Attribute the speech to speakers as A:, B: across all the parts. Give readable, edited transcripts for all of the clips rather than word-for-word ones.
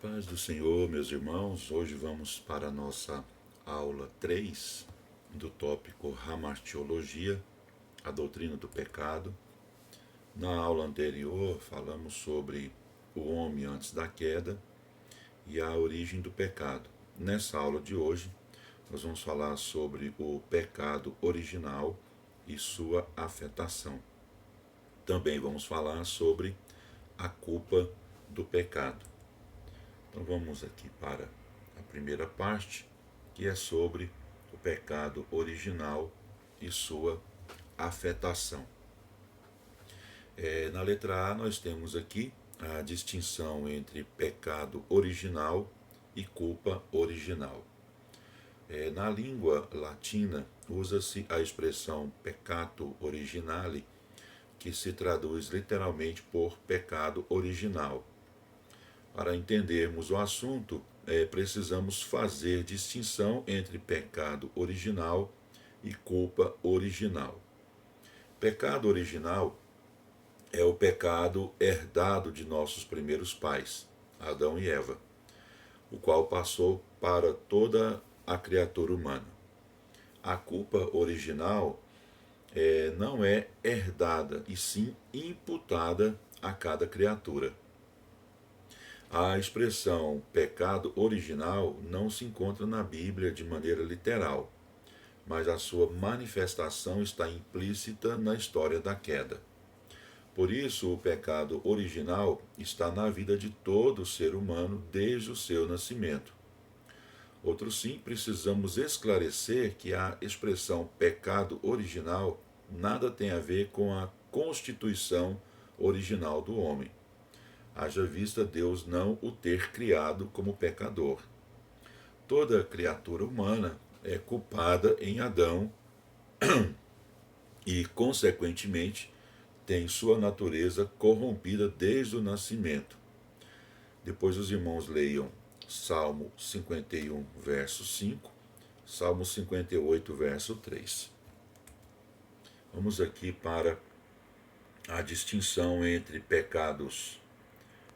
A: Paz do Senhor, meus irmãos. Hoje vamos para a nossa aula 3 do tópico Hamartiologia, a doutrina do pecado. Na aula anterior falamos sobre o homem antes da queda e a origem do pecado. Nessa aula de hoje nós vamos falar sobre o pecado original e sua afetação. Também vamos falar sobre a culpa do pecado. Então vamos aqui para a primeira parte, que é sobre o pecado original e sua afetação. Na letra A nós temos aqui a distinção entre pecado original e culpa original. Na língua latina usa-se a expressão peccato originale, que se traduz literalmente por pecado original. Para entendermos o assunto, precisamos fazer distinção entre pecado original e culpa original. Pecado original é o pecado herdado de nossos primeiros pais, Adão e Eva, o qual passou para toda a criatura humana. A culpa original não é herdada, e sim imputada a cada criatura. A expressão pecado original não se encontra na Bíblia de maneira literal, mas a sua manifestação está implícita na história da queda. Por isso, o pecado original está na vida de todo ser humano desde o seu nascimento. Outro sim, precisamos esclarecer que a expressão pecado original nada tem a ver com a constituição original do homem. Haja vista Deus não o ter criado como pecador. Toda criatura humana é culpada em Adão e, consequentemente, tem sua natureza corrompida desde o nascimento. Depois os irmãos leiam Salmo 51, verso 5, Salmo 58, verso 3. Vamos aqui para a distinção entre pecados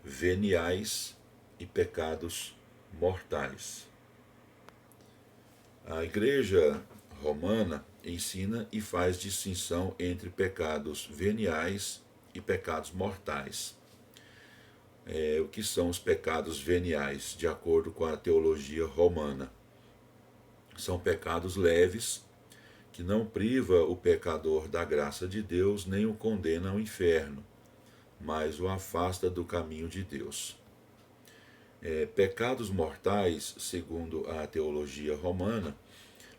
A: veniais e pecados mortais. A Igreja Romana ensina e faz distinção entre pecados veniais e pecados mortais. O que são os pecados veniais, de acordo com a teologia romana? São pecados leves, que não priva o pecador da graça de Deus, nem o condena ao inferno, mas o afasta do caminho de Deus. Pecados mortais, segundo a teologia romana,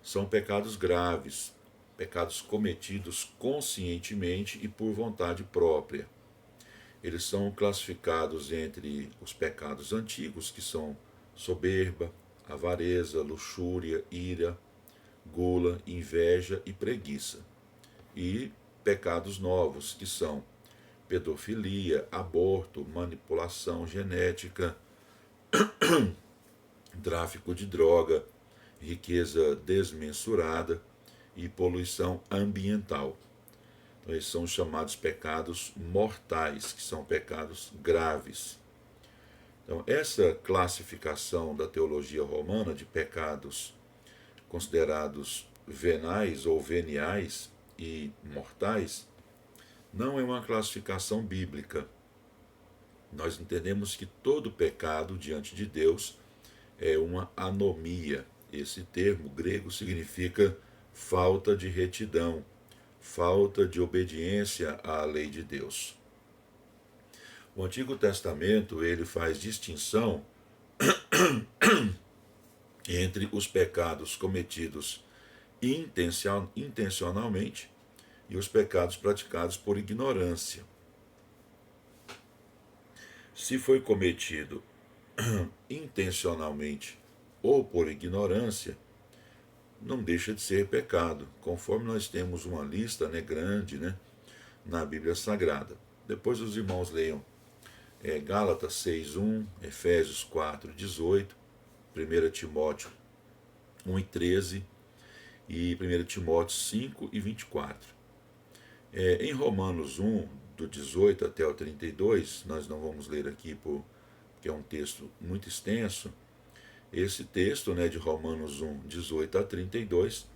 A: são pecados graves, pecados cometidos conscientemente e por vontade própria. Eles são classificados entre os pecados antigos, que são soberba, avareza, luxúria, ira, gula, inveja e preguiça. E pecados novos, que são pedofilia, aborto, manipulação genética, tráfico de droga, riqueza desmensurada e poluição ambiental. Então, esses são os chamados pecados mortais, que são pecados graves. Então, essa classificação da teologia romana de pecados considerados venais ou veniais e mortais não é uma classificação bíblica. Nós entendemos que todo pecado diante de Deus é uma anomia. Esse termo grego significa falta de retidão, falta de obediência à lei de Deus. O Antigo Testamento ele faz distinção entre os pecados cometidos intencionalmente e os pecados praticados por ignorância. Se foi cometido intencionalmente ou por ignorância, não deixa de ser pecado, conforme nós temos uma lista grande na Bíblia Sagrada. Depois os irmãos leiam Gálatas 6:1, Efésios 4:18, 1 Timóteo 1:13 e 1 Timóteo 5:24. Em Romanos 1, do 18 até o 32, nós não vamos ler aqui por que é um texto muito extenso, esse texto, né, de Romanos 1, 18 a 32,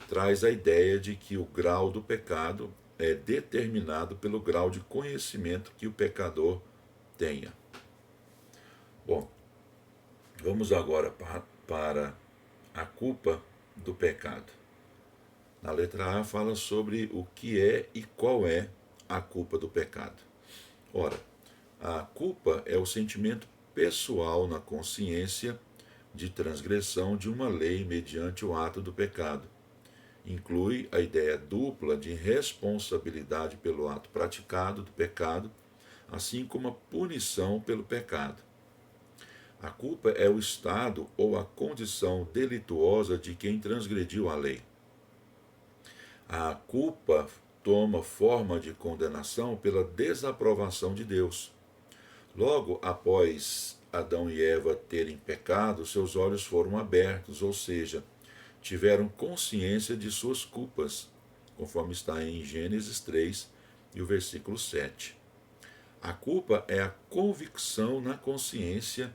A: traz a ideia de que o grau do pecado é determinado pelo grau de conhecimento que o pecador tenha. Bom, vamos agora para a culpa do pecado. Na letra A fala sobre o que é e qual é a culpa do pecado. Ora, a culpa é o sentimento pessoal na consciência de transgressão de uma lei mediante o ato do pecado. Inclui a ideia dupla de responsabilidade pelo ato praticado do pecado, assim como a punição pelo pecado. A culpa é o estado ou a condição delituosa de quem transgrediu a lei. A culpa toma forma de condenação pela desaprovação de Deus. Logo após Adão e Eva terem pecado, seus olhos foram abertos, ou seja, tiveram consciência de suas culpas, conforme está em Gênesis 3 e o versículo 7. A culpa é a convicção na consciência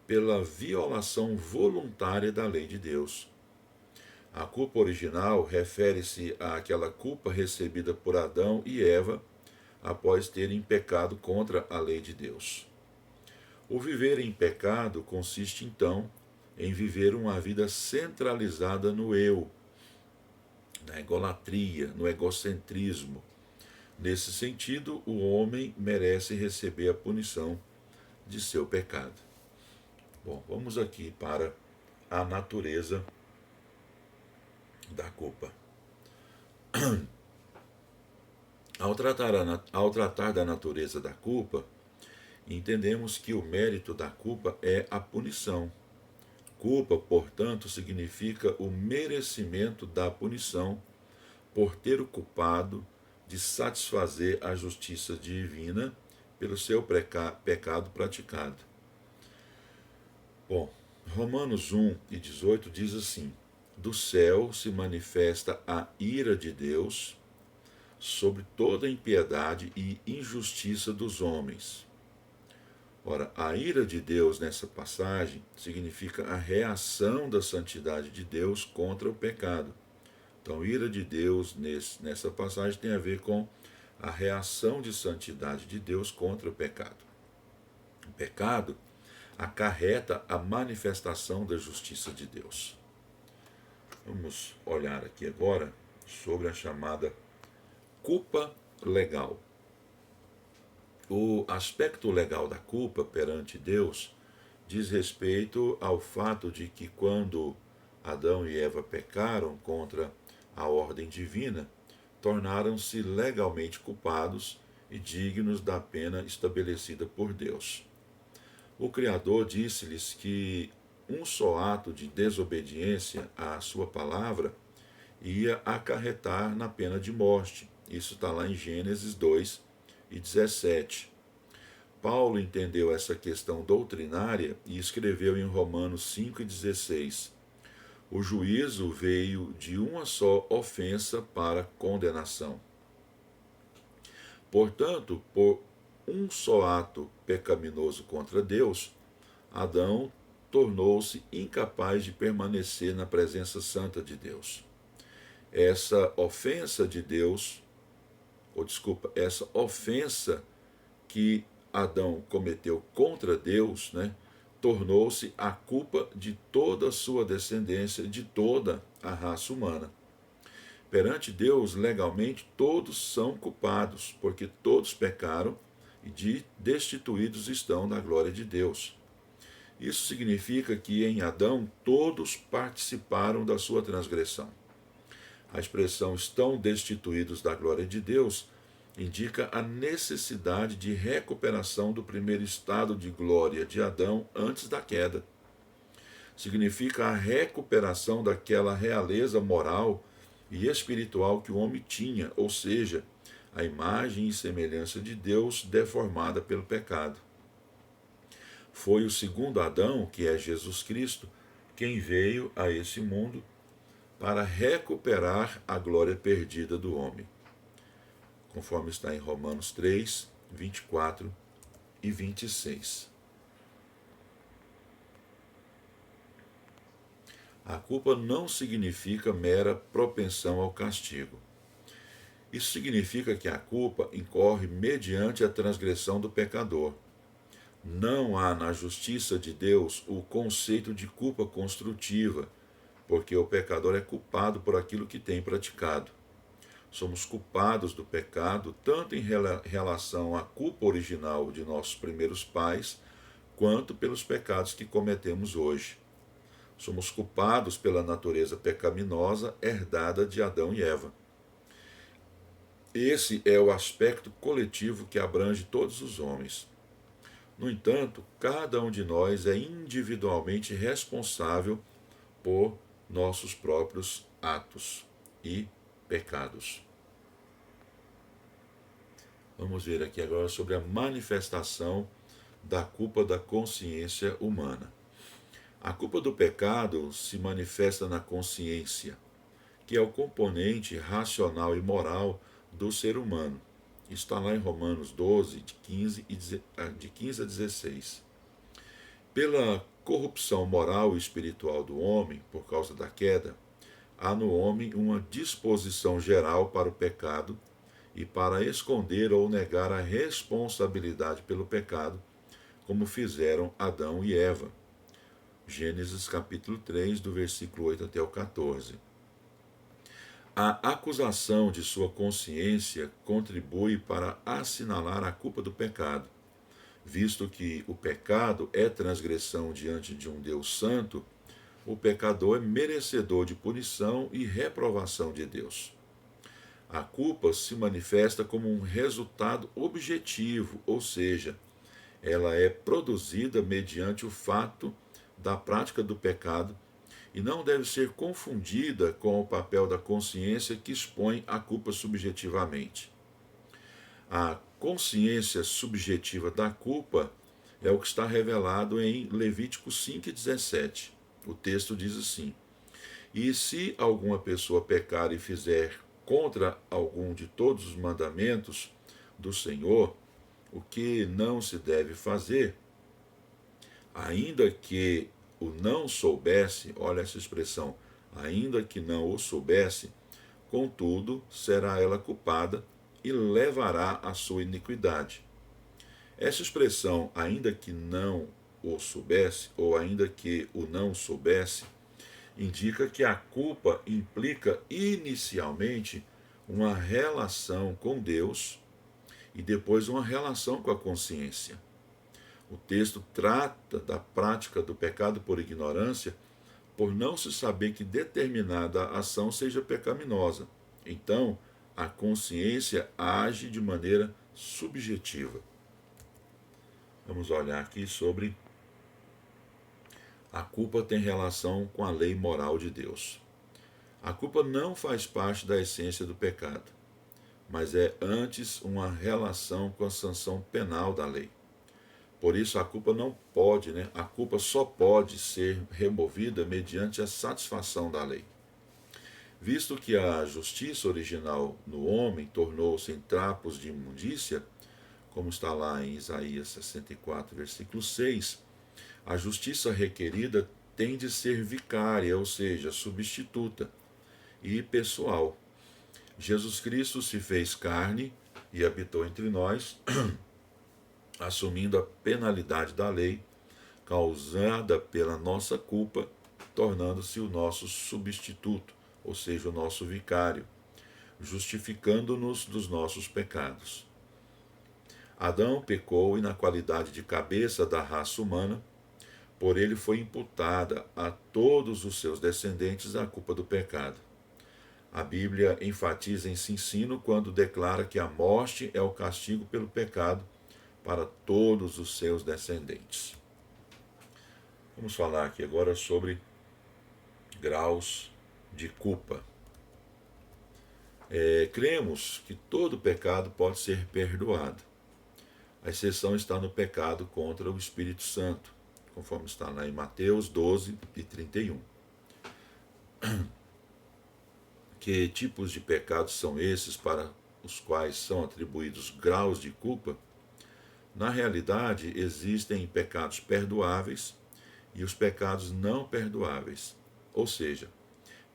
A: pela violação voluntária da lei de Deus. A culpa original refere-se àquela culpa recebida por Adão e Eva após terem pecado contra a lei de Deus. O viver em pecado consiste, então, em viver uma vida centralizada no eu, na egolatria, no egocentrismo. Nesse sentido, o homem merece receber a punição de seu pecado. Bom, vamos aqui para a natureza da culpa. Ao tratar da natureza da culpa, entendemos que o mérito da culpa é a punição. Culpa, portanto, significa o merecimento da punição por ter o culpado de satisfazer a justiça divina pelo seu pecado praticado. Bom, Romanos 1 e 18 diz assim: do céu se manifesta a ira de Deus sobre toda a impiedade e injustiça dos homens. Ora, a ira de Deus nessa passagem significa a reação da santidade de Deus contra o pecado. Então, ira de Deus nessa passagem tem a ver com a reação de santidade de Deus contra o pecado. O pecado acarreta a manifestação da justiça de Deus. Vamos olhar aqui agora sobre a chamada culpa legal. O aspecto legal da culpa perante Deus diz respeito ao fato de que quando Adão e Eva pecaram contra a ordem divina, tornaram-se legalmente culpados e dignos da pena estabelecida por Deus. O Criador disse-lhes que um só ato de desobediência à sua palavra ia acarretar na pena de morte. Isso está lá em Gênesis 2 e 17. Paulo entendeu essa questão doutrinária e escreveu em Romanos 5 e 16: o juízo veio de uma só ofensa para condenação. Portanto, por um só ato pecaminoso contra Deus, Adão tornou-se incapaz de permanecer na presença santa de Deus. Essa ofensa de Deus, essa ofensa que Adão cometeu contra Deus, tornou-se a culpa de toda a sua descendência, de toda a raça humana. Perante Deus, legalmente, todos são culpados, porque todos pecaram e destituídos estão da glória de Deus. Isso significa que em Adão todos participaram da sua transgressão. A expressão estão destituídos da glória de Deus indica a necessidade de recuperação do primeiro estado de glória de Adão antes da queda. Significa a recuperação daquela realeza moral e espiritual que o homem tinha, ou seja, a imagem e semelhança de Deus deformada pelo pecado. Foi o segundo Adão, que é Jesus Cristo, quem veio a esse mundo para recuperar a glória perdida do homem, conforme está em Romanos 3, 24 e 26. A culpa não significa mera propensão ao castigo. Isso significa que a culpa incorre mediante a transgressão do pecador. Não há na justiça de Deus o conceito de culpa construtiva, porque o pecador é culpado por aquilo que tem praticado. Somos culpados do pecado tanto em relação à culpa original de nossos primeiros pais, quanto pelos pecados que cometemos hoje. Somos culpados pela natureza pecaminosa herdada de Adão e Eva. Esse é o aspecto coletivo que abrange todos os homens. No entanto, cada um de nós é individualmente responsável por nossos próprios atos e pecados. Vamos ver aqui agora sobre a manifestação da culpa da consciência humana. A culpa do pecado se manifesta na consciência, que é o componente racional e moral do ser humano. Está lá em Romanos 12, de 15 a 16. Pela corrupção moral e espiritual do homem, por causa da queda, há no homem uma disposição geral para o pecado e para esconder ou negar a responsabilidade pelo pecado, como fizeram Adão e Eva. Gênesis capítulo 3, do versículo 8 até o 14. A acusação de sua consciência contribui para assinalar a culpa do pecado. Visto que o pecado é transgressão diante de um Deus santo, o pecador é merecedor de punição e reprovação de Deus. A culpa se manifesta como um resultado objetivo, ou seja, ela é produzida mediante o fato da prática do pecado e não deve ser confundida com o papel da consciência que expõe a culpa subjetivamente. A consciência subjetiva da culpa é o que está revelado em Levítico 5:17. O texto diz assim: E se alguma pessoa pecar e fizer contra algum de todos os mandamentos do Senhor, o que não se deve fazer, ainda que o não soubesse, olha essa expressão, ainda que não o soubesse, contudo será ela culpada e levará a sua iniquidade. Essa expressão, ainda que não o soubesse, ou ainda que o não soubesse, indica que a culpa implica inicialmente uma relação com Deus e depois uma relação com a consciência. O texto trata da prática do pecado por ignorância, por não se saber que determinada ação seja pecaminosa. Então, a consciência age de maneira subjetiva. Vamos olhar aqui sobre a culpa tem relação com a lei moral de Deus. A culpa não faz parte da essência do pecado, mas é antes uma relação com a sanção penal da lei. Por isso a culpa não pode, a culpa só pode ser removida mediante a satisfação da lei. Visto que a justiça original no homem tornou-se em trapos de imundícia, como está lá em Isaías 64, versículo 6, a justiça requerida tem de ser vicária, ou seja, substituta e pessoal. Jesus Cristo se fez carne e habitou entre nós, assumindo a penalidade da lei causada pela nossa culpa, tornando-se o nosso substituto, ou seja, o nosso vicário, justificando-nos dos nossos pecados. Adão pecou e, na qualidade de cabeça da raça humana, por ele foi imputada a todos os seus descendentes a culpa do pecado. A Bíblia enfatiza esse ensino quando declara que a morte é o castigo pelo pecado para todos os seus descendentes. Vamos falar aqui agora sobre graus de culpa. Cremos que todo pecado pode ser perdoado. A exceção está no pecado contra o Espírito Santo, conforme está lá em Mateus 12 e 31. Que tipos de pecados são esses para os quais são atribuídos graus de culpa? Na realidade, existem pecados perdoáveis e os pecados não perdoáveis. ou seja,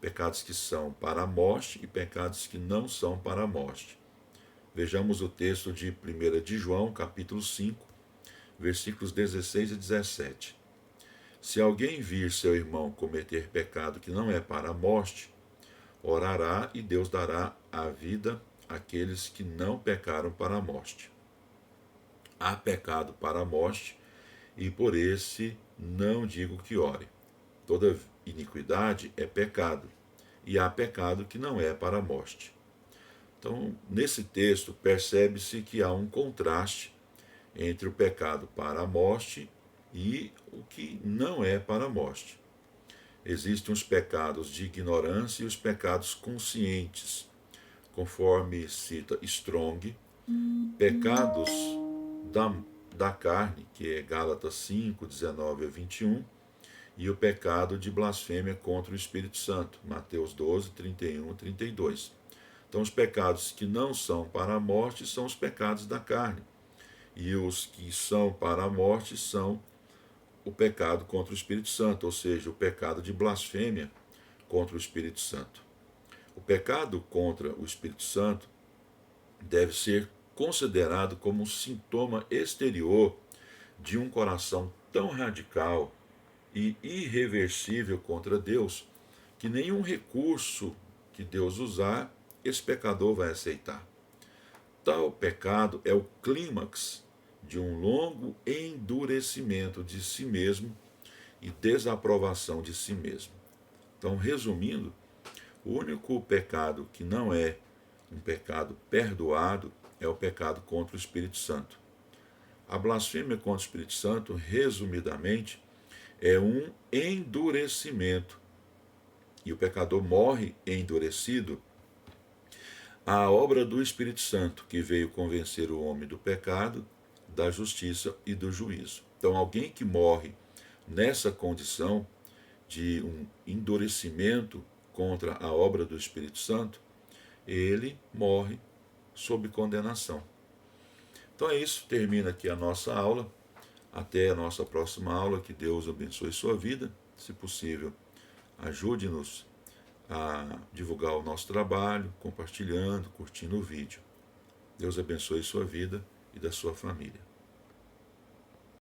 A: pecados que são para a morte e pecados que não são para a morte. Vejamos o texto de 1 de João, capítulo 5, versículos 16 e 17. Se alguém vir seu irmão cometer pecado que não é para a morte, orará e Deus dará a vida àqueles que não pecaram para a morte. Há pecado para a morte, e por esse não digo que ore. Toda iniquidade é pecado, e há pecado que não é para a morte. Então, nesse texto, percebe-se que há um contraste entre o pecado para a morte e o que não é para a morte. Existem os pecados de ignorância e os pecados conscientes, conforme cita Strong, pecados da carne, que é Gálatas 5, 19 a 21, e o pecado de blasfêmia contra o Espírito Santo, Mateus 12, 31 a 32. Então, os pecados que não são para a morte são os pecados da carne, e os que são para a morte são o pecado contra o Espírito Santo, ou seja, o pecado de blasfêmia contra o Espírito Santo. O pecado contra o Espírito Santo deve ser considerado como um sintoma exterior de um coração tão radical e irreversível contra Deus que nenhum recurso que Deus usar, esse pecador vai aceitar. Tal pecado é o clímax de um longo endurecimento de si mesmo e desaprovação de si mesmo. Então, resumindo, o único pecado que não é um pecado perdoado é o pecado contra o Espírito Santo. A blasfêmia contra o Espírito Santo, resumidamente, é um endurecimento. E o pecador morre endurecido à obra do Espírito Santo, que veio convencer o homem do pecado, da justiça e do juízo. Então, alguém que morre nessa condição de um endurecimento contra a obra do Espírito Santo, ele morre sob condenação. Então é isso, termina aqui a nossa aula. Até a nossa próxima aula, que Deus abençoe sua vida. Se possível, ajude-nos a divulgar o nosso trabalho, compartilhando, curtindo o vídeo. Deus abençoe sua vida e da sua família.